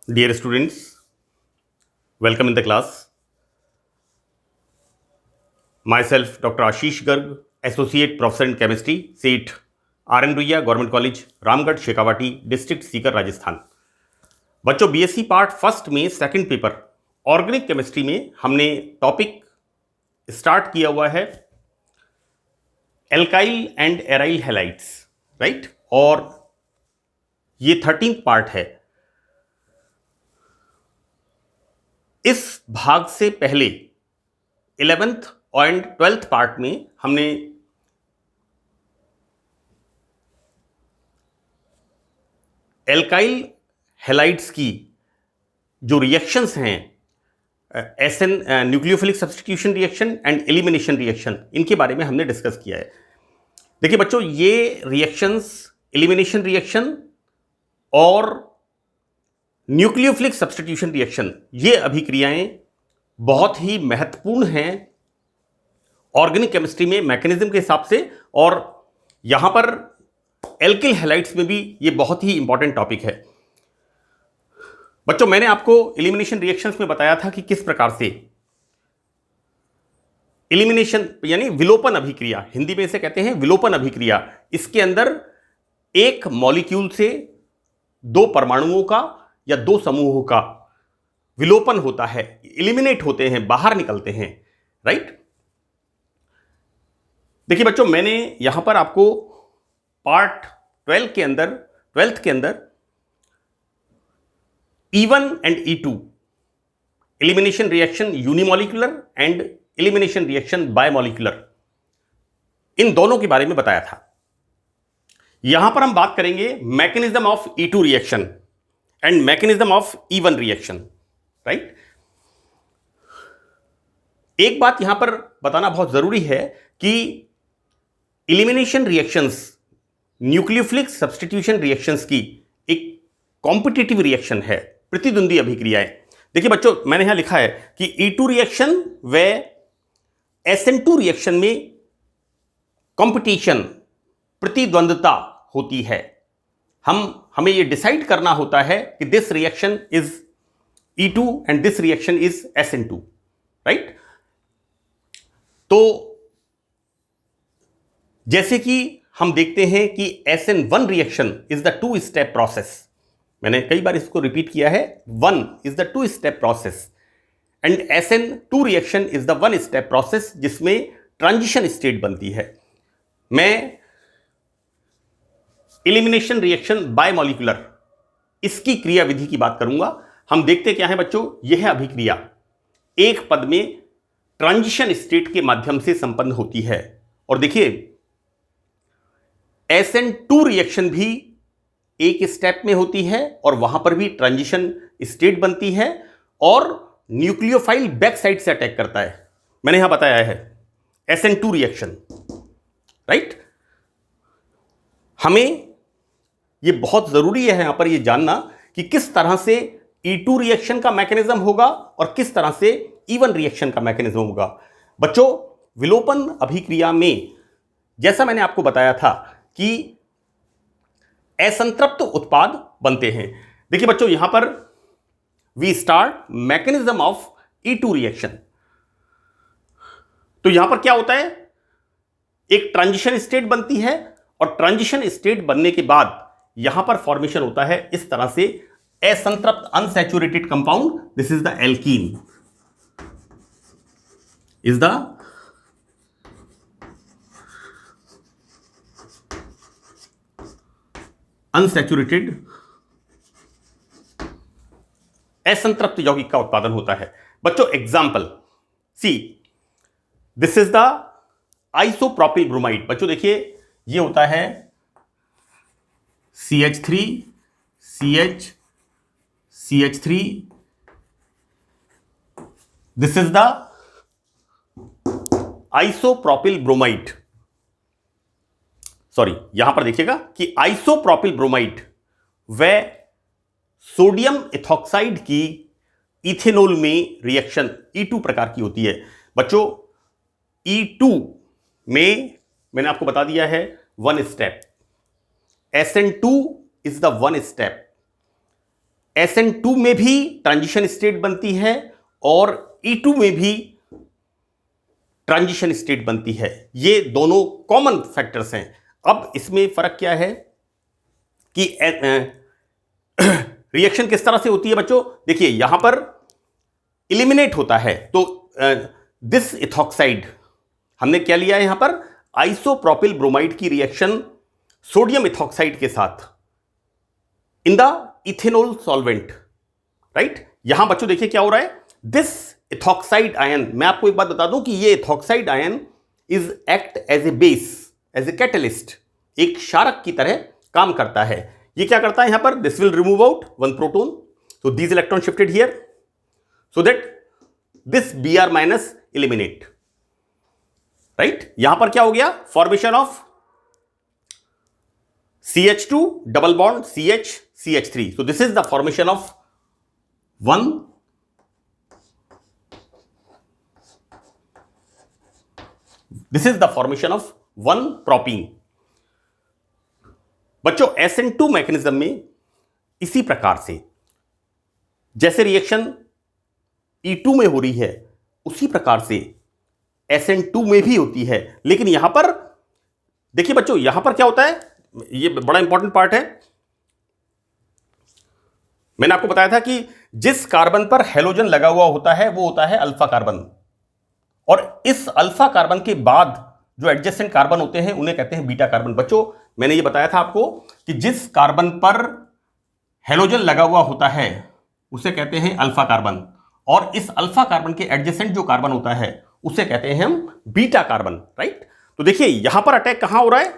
Dear students, welcome in the class. Myself, Dr. Ashish Garg, Associate Professor in Chemistry, seat RN Ruia, Government College, Ramgarh, Shekhawati, District Sikar, Rajasthan. बच्चों, BSc part first में second paper organic chemistry में हमने topic start किया हुआ है alkyl and aryl halides, right? और ये 13th part है। इस भाग से पहले 11th एंड 12th पार्ट में हमने एल्काइल हैलाइड्स की जो रिएक्शंस हैं, SN nucleophilic substitution reaction and elimination reaction, इनके बारे में हमने डिस्कस किया है। देखिए बच्चों, ये रिएक्शंस, एलिमिनेशन रिएक्शन और न्यूक्लियोफिलिक सब्स्टिट्यूशन रिएक्शन, ये अभिक्रियाएं बहुत ही महत्वपूर्ण हैं ऑर्गेनिक केमिस्ट्री में मैकेनिज्म के हिसाब से, और यहां पर एल्किल हैलाइड्स में भी ये बहुत ही इंपॉर्टेंट टॉपिक है। बच्चों, मैंने आपको एलिमिनेशन रिएक्शंस में बताया था कि किस प्रकार से एलिमिनेशन यानी विलोपन अभिक्रिया, हिंदी में इसे कहते हैं विलोपन अभिक्रिया, इसके अंदर एक मॉलिक्यूल से दो परमाणुओं का या दो समूहों का विलोपन होता है, एलिमिनेट होते हैं, बाहर निकलते हैं, राइट? देखिए बच्चों, मैंने यहां पर आपको पार्ट 12 के अंदर, 12th के अंदर E1 and E2 elimination reaction unimolecular and elimination reaction bimolecular, इन दोनों के बारे में बताया था। यहां पर हम बात करेंगे mechanism of E2 reaction and mechanism of E1 reaction, right? एक बात यहां पर बताना बहुत जरूरी है कि elimination reactions, nucleophilic substitution reactions की एक कॉम्पिटिटिव रिएक्शन है, प्रतिद्वंदी अभिक्रियाएं। देखिए बच्चों, मैंने यहां लिखा है कि E2 रिएक्शन व SN2 रिएक्शन में कंपटीशन, प्रतिद्वंदता होती है। हमें यह डिसाइड करना होता है कि this reaction is E2 and this reaction is SN2, right? तो जैसे कि हम देखते हैं कि SN1 reaction is the two step process, मैंने कई बार इसको रिपीट किया है, 1 is the two step process and SN2 reaction is the one step process जिसमें ट्रांजिशन स्टेट बनती है। मैं एलिमिनेशन रिएक्शन बायमॉलिक्यूलर, इसकी क्रियाविधि की बात करूंगा। हम देखते क्या है बच्चों, यह अभिक्रिया एक पद में ट्रांजिशन स्टेट के माध्यम से संपन्न होती है। और देखिए, SN2 रिएक्शन भी एक स्टेप में होती है और वहां पर भी ट्रांजिशन स्टेट बनती है और न्यूक्लियोफाइल बैक साइड से अटैक करता है। मैंने यहां बताया है SN2 रिएक्शन, राइट? हमें यह बहुत जरूरी है यहां पर यह जानना कि किस तरह से E2 रिएक्शन का मैकेनिज्म होगा और किस तरह से E1 रिएक्शन का मैकेनिज्म होगा। बच्चों, विलोपन अभिक्रिया में जैसा मैंने आपको बताया था कि असंतृप्त उत्पाद बनते हैं। देखिए बच्चों, यहां पर we start mechanism of E2 reaction. तो यहां पर क्या होता है, एक ट्रांजिशन स्टेट बनती है और ट्रांजिशन स्टेट बनने के बाद यहां पर फॉर्मेशन होता है इस तरह से असंतृप्त unsaturated compound, this is the alkene, is the unsaturated असंतृप्त यौगिक का उत्पादन होता है। बच्चों, example see, this is the isopropyl bromide. बच्चों देखिए, ये होता है CH3 CH CH3, this is the isopropyl bromide. Sorry, यहां पर देखिएगा कि आइसोप्रोपिल ब्रोमाइड व सोडियम इथॉक्साइड की इथेनॉल में रिएक्शन E2 प्रकार की होती है। बच्चों, E2 में मैंने आपको बता दिया है one step, SN2 is the one step SN2 में भी ट्रांजिशन स्टेट बनती है और E2 में भी ट्रांजिशन स्टेट बनती है। ये दोनों कॉमन फैक्टर्स हैं। अब इसमें फर्क क्या है कि रिएक्शन किस तरह से होती है बच्चों? देखिए यहां पर इलिमिनेट होता है, तो दिस इथॉक्साइड, हमने क्या लिया है यहां पर? आइसोप्रोपिल ब्रोमाइड की रिएक्शन सोडियम इथॉक्साइड के साथ in the ethanol solvent, right. यहां बच्चों देखिए क्या हो रहा है, दिस इथॉक्साइड आयन, मैं आपको एक बात बता दूं कि ये ethoxide ion is act as a base, as a catalyst, एक क्षारक की तरह काम करता है। ये क्या करता है यहां पर? This will remove out one proton, so these electron shifted here so that this Br minus eliminate, right? यहां पर क्या हो गया? Formation of CH2 double bond CH CH3, so this is the formation of one propene। बच्चों SN2 mechanism में इसी प्रकार से जैसे रिएक्शन E2 में हो रही है उसी प्रकार से SN2 में भी होती है, लेकिन यहां पर देखिए बच्चों, यहां पर क्या होता है, ये बड़ा इंपॉर्टेंट पार्ट है। मैंने आपको बताया था कि जिस कार्बन पर हेलोजन लगा हुआ होता है वो होता है अल्फा कार्बन, और इस अल्फा कार्बन के बाद जो एडजेसेंट कार्बन होते हैं उन्हें कहते हैं बीटा कार्बन। बच्चों मैंने ये बताया था आपको कि जिस कार्बन पर हेलोजन लगा हुआ होता है उसे कहते हैं अल्फा कार्बन, और इस अल्फा कार्बन के एडजेसेंट जो कार्बन होता है उसे कहते हैं हम बीटा कार्बन, राइट। तो देखिए यहां पर अटैक कहां हो रहा है,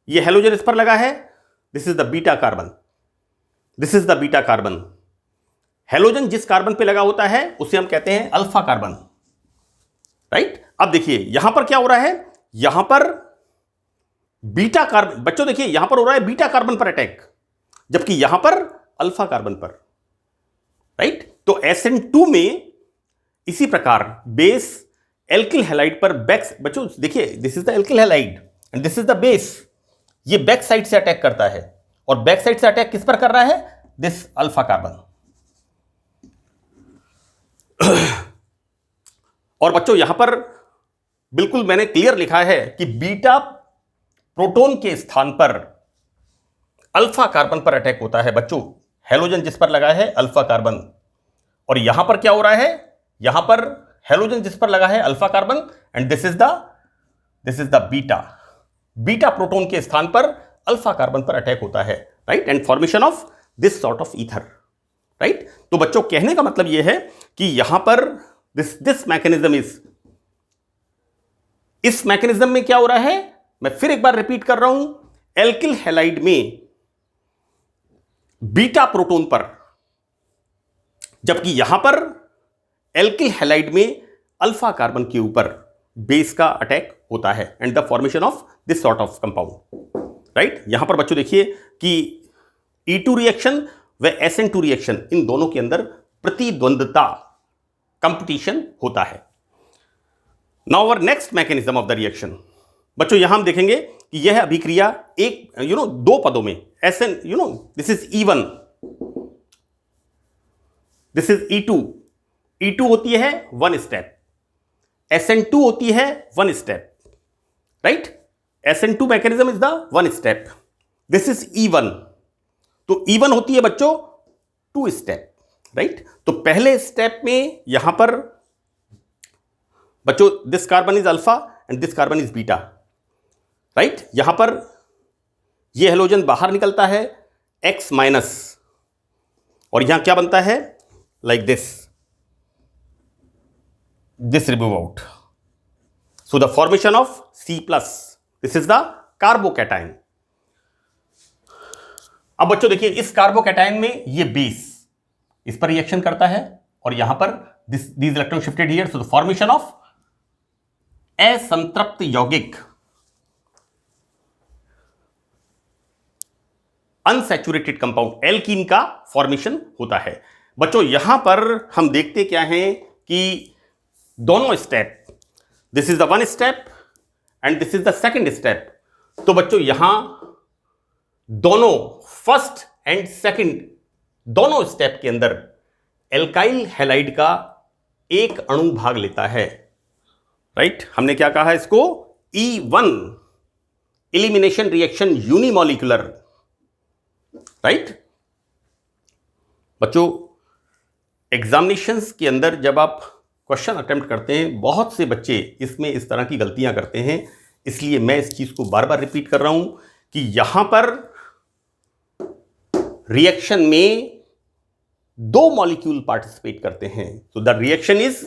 ये हेलोजन इस पर लगा है, दिस is the beta carbon, this is the beta carbon. Halogen जिस कार्बन पे लगा होता है उसे हम कहते हैं अल्फा कार्बन, राइट। अब देखिए यहां पर क्या हो रहा है, यहां पर बीटा कार्बन, बच्चों देखिए यहां पर हो रहा है बीटा कार्बन पर अटैक, जबकि यहां पर अल्फा कार्बन पर, राइट। तो SN2 में इसी प्रकार बेस एल्किल हैलाइड पर बैक, बच्चों देखिए this is the alkyl halide and this is the base, ये बैक साइड से अटैक करता है, और बैक साइड से अटैक किस पर कर रहा है? This alpha carbon. और बच्चों यहां पर बिल्कुल मैंने क्लियर लिखा है कि बीटा प्रोटॉन के स्थान पर अल्फा कार्बन पर अटैक होता है। बच्चों हेलोजन जिस पर लगा है अल्फा कार्बन, और यहां पर क्या हो रहा है, यहां पर हेलोजन जिस पर लगा है alpha carbon, and this is the beta proton के स्थान पर अल्फा कार्बन पर अटैक होता है, right, and formation of this sort of ether, right. तो बच्चों कहने का मतलब यह है कि यहां पर दिस मैकेनिज्म इस मैकेनिज्म में क्या हो रहा है, मैं फिर एक बार रिपीट कर रहा हूं, एल्किल हैलाइड में बीटा प्रोटॉन पर, जबकि यहां पर एल्किल हैलाइड में अल्फा कार्बन के ऊपर बेस का अटैक होता है, and the formation of this sort of compound, right. यहां पर बच्चों देखिए कि E2 रिएक्शन व SN2 रिएक्शन, इन दोनों के अंदर प्रतिद्वंद्वता, कंपटीशन होता है। Now our next mechanism of the reaction, बच्चों यहां हम देखेंगे कि यह अभिक्रिया एक दो पदों में, SN this is E1, this is E2 होती है वन स्टेप, SN2 होती है one step, right. SN2 mechanism is the one step, this is E1, तो E1 होती है बच्चों टू स्टेप, राइट। तो पहले स्टेप में यहां पर बच्चों this carbon is alpha and this carbon is beta, right. यहां पर यह हेलोजन बाहर निकलता है X माइनस, और यहां क्या बनता है, like this remove out, so the formation of C+, this is the carbocation. अब बच्चों देखिए इस कार्बोकैटायन में ये बेस इस पर रिएक्शन करता है, और यहां पर these electron shifted here, so the formation of असंतृप्त यौगिक अनसैचुरेटेड कंपाउंड एल्कीन का फॉर्मेशन होता है। बच्चों यहां पर हम देखते क्या हैं कि दोनों step, this is the one step and this is the second step, तो बच्चों यहां दोनों फर्स्ट एंड सेकंड दोनों स्टेप के अंदर एल्काइल हैलाइड का एक अणु भाग लेता है, राइट। हमने क्या कहा इसको, E1 elimination reaction unimolecular, right. बच्चों एग्जामिनेशंस के अंदर जब आप क्वेश्चन अटेम्प्ट करते हैं, बहुत से बच्चे इसमें इस तरह की गलतियां करते हैं, इसलिए मैं इस चीज को बार बार रिपीट कर रहा हूं कि यहां पर रिएक्शन में 2 मॉलिक्यूल पार्टिसिपेट करते हैं, तो the reaction is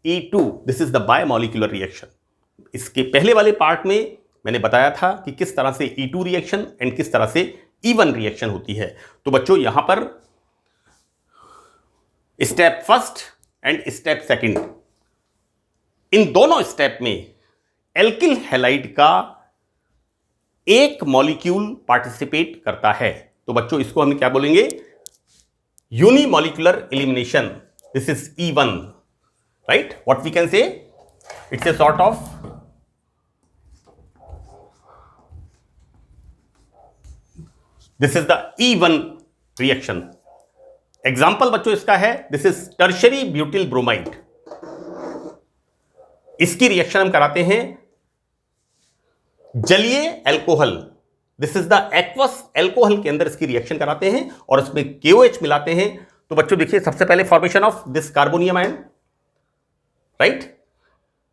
E2, this is the biomolecular reaction. इसके पहले वाले पार्ट में मैंने बताया था कि किस तरह से E2 रिएक्शन एंड किस तरह से E1 रिएक्शन होती है। तो बच्चों यहां पर step first and step second, इन दोनों स्टेप में एल्किल हैलाइड का एक मॉलिक्यूल पार्टिसिपेट करता है। तो बच्चों इसको हम क्या बोलेंगे, unimolecular elimination, this is E1, right. What we can say, it's a sort of this is the E1 reaction. Example बच्चों इसका है, दिस इज टर्शरी ब्यूटिल ब्रोमाइड। इसकी रिएक्शन हम कराते हैं जलीय alcohol, this is the aqueous alcohol के अंदर इसकी रिएक्शन कराते हैं और इसमें KOH मिलाते हैं। तो बच्चों देखिए, सबसे पहले formation of this carbonium ion, right,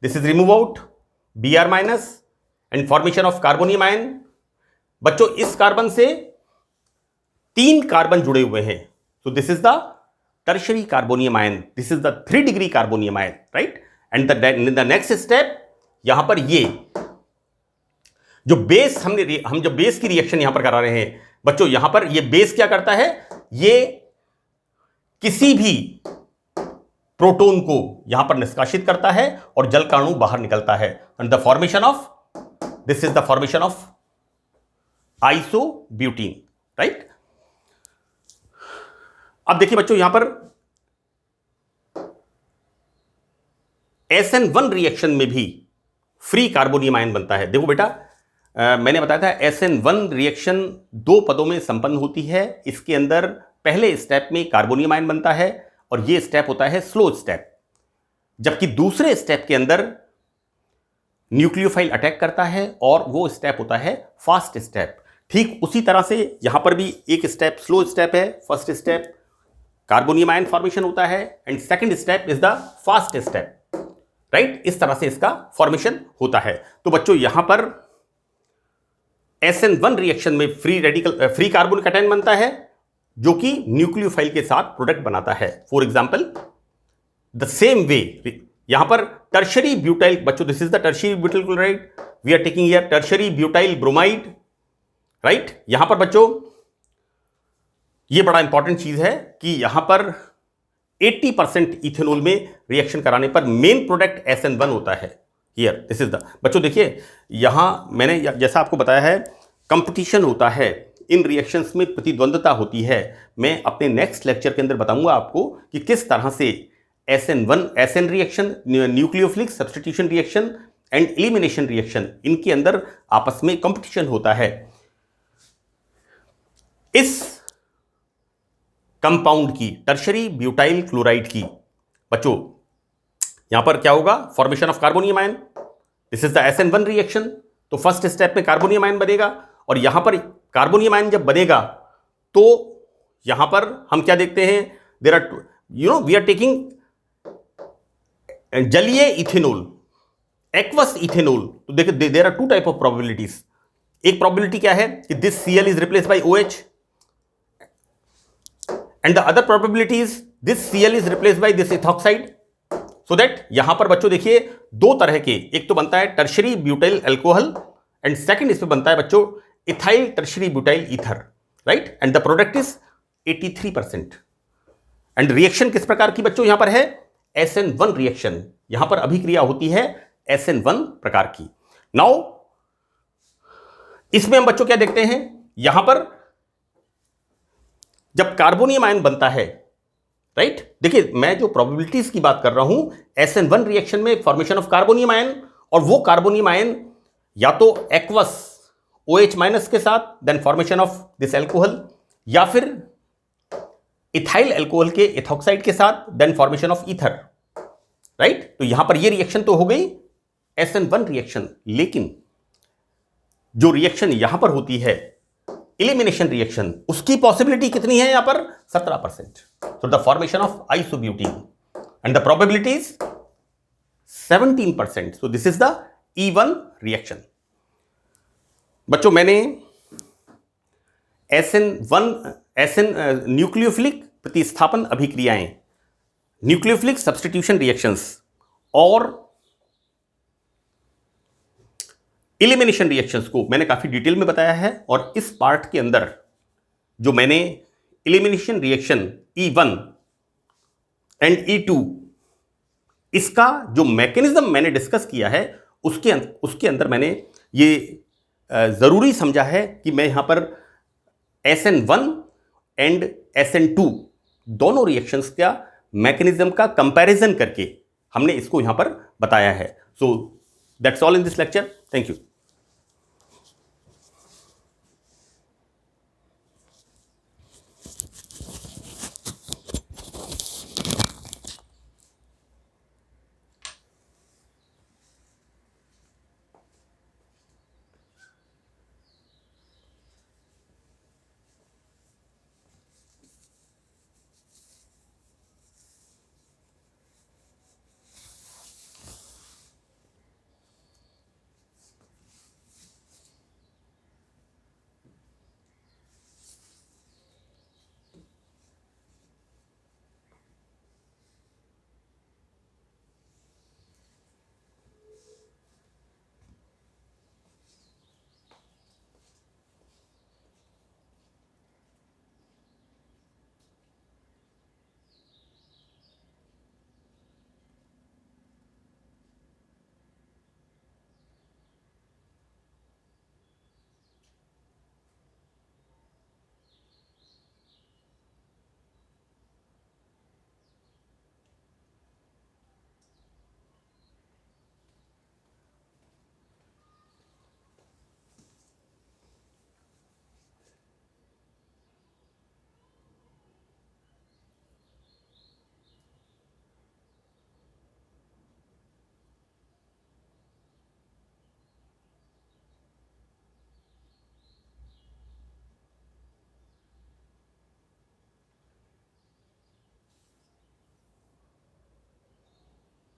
this is remove out Br minus and formation of carbonium ion. बच्चों इस कार्बन से 3 कार्बन जुड़े हुए हैं, so this is the tertiary carbonium ion, this is the 3 degree carbonium ion, right। and the next step, यहां पर ये जो बेस हम जो बेस की रिएक्शन यहां पर करा रहे हैं बच्चों, यहां पर ये बेस क्या करता है, ये किसी भी प्रोटॉन को यहां पर निष्कासित करता है और जल का अणु बाहर निकलता है, and the formation of this is the formation of isobutene, right. अब देखिए बच्चों यहां पर SN1 रिएक्शन में भी फ्री कार्बोनियम आयन बनता है। देखो बेटा, मैंने बताया था SN1 रिएक्शन 2 पदों में संपन्न होती है। इसके अंदर पहले स्टेप में कार्बोनियम आयन बनता है और यह स्टेप होता है स्लो स्टेप, जबकि दूसरे स्टेप के अंदर न्यूक्लियोफाइल अटैक करता है और वो स्टेप होता है फास्ट स्टेप। ठीक उसी तरह से यहां पर भी एक स्टेप स्लो स्टेप है, first step carbonium ion formation होता है and second step is the fast step, right. इस तरह से इसका फॉर्मेशन होता है। तो बच्चों यहां पर SN1 रिएक्शन में फ्री कार्बन कैटायन बनता है जो कि न्यूक्लियोफाइल के साथ प्रोडक्ट बनाता है। For example the same way यहां पर टर्शरी ब्यूटाइल, बच्चों this is the tertiary butyl chloride, we are taking here tertiary butyl bromide, right. यहां पर बच्चों ये बड़ा इंपॉर्टेंट चीज है कि यहां पर 80% इथेनॉल में रिएक्शन कराने पर मेन प्रोडक्ट SN1 होता है। हियर दिस इज द, बच्चों देखिए यहां मैंने जैसा आपको बताया है, कंपटीशन होता है, इन रिएक्शंस में प्रतिद्वंद्वता होती है। मैं अपने नेक्स्ट लेक्चर के अंदर बताऊंगा आपको कि किस तरह से SN reaction, nucleophilic substitution reaction and elimination reaction, इनके अंदर आपस में कंपटीशन होता है। इस कंपाउंड की, टर्शरी ब्यूटाइल क्लोराइड की, बच्चों यहां पर क्या होगा, formation of carbonium ion, this is the SN1 reaction. तो फर्स्ट स्टेप में कार्बोनियम आयन बनेगा और यहां पर कार्बोनियम आयन जब बनेगा तो यहां पर हम क्या देखते हैं, there are we are taking जलीय इथेनॉल, एक्वस इथेनॉल। तो देखिए there are 2 type of probabilities. एक प्रोबेबिलिटी क्या है कि this Cl is replaced by OH, and the other probability is this Cl is replaced by this ethoxide, so that यहां पर बच्चों देखिए 2 तरह के, एक तो बनता है tertiary butyl alcohol and second इसमें बनता है बच्चों ethyl tertiary butyl ether, right, and the product is 83%। And reaction किस प्रकार की बच्चों यहां पर है, SN1 रिएक्शन, यहां पर अभिक्रिया होती है SN1 प्रकार की। नाउ इसमें हम बच्चों क्या देखते हैं, यहां पर जब कार्बोनियम आयन बनता है, राइट, देखिए मैं जो प्रोबेबिलिटीज की बात कर रहा हूं, SN1 रिएक्शन में फॉर्मेशन ऑफ कार्बोनियम आयन, और वो कार्बोनियम आयन या तो एक्वस OH माइनस के साथ, then formation of this alcohol, या फिर इथाइल अल्कोहल के इथॉक्साइड के साथ, then formation of ether, right. तो यहां पर ये रिएक्शन तो हो गई SN1 रिएक्शन, लेकिन जो रिएक्शन यहां पर होती है एलिमिनेशन रिएक्शन, उसकी पॉसिबिलिटी कितनी है यहां पर? 17%। सो the formation of isobutene and the probability is 17%। So this is the E1 reaction. बच्चों, मैंने न्यूक्लियोफिलिक प्रतिस्थापन अभिक्रियाएं, न्यूक्लियोफिलिक सब्स्टिट्यूशन रिएक्शंस और एलिमिनेशन रिएक्शंस को मैंने काफी डिटेल में बताया है। और इस पार्ट के अंदर जो मैंने elimination reaction E1 and E2, इसका जो मैकेनिज्म मैंने डिस्कस किया है, उसके अंदर मैंने ये जरूरी समझा है कि मैं यहां पर SN1 एंड SN2 दोनों रिएक्शंस का मैकेनिज्म का कंपैरिजन करके हमने इसको यहां पर बताया है। So that's all in this lecture. Thank you.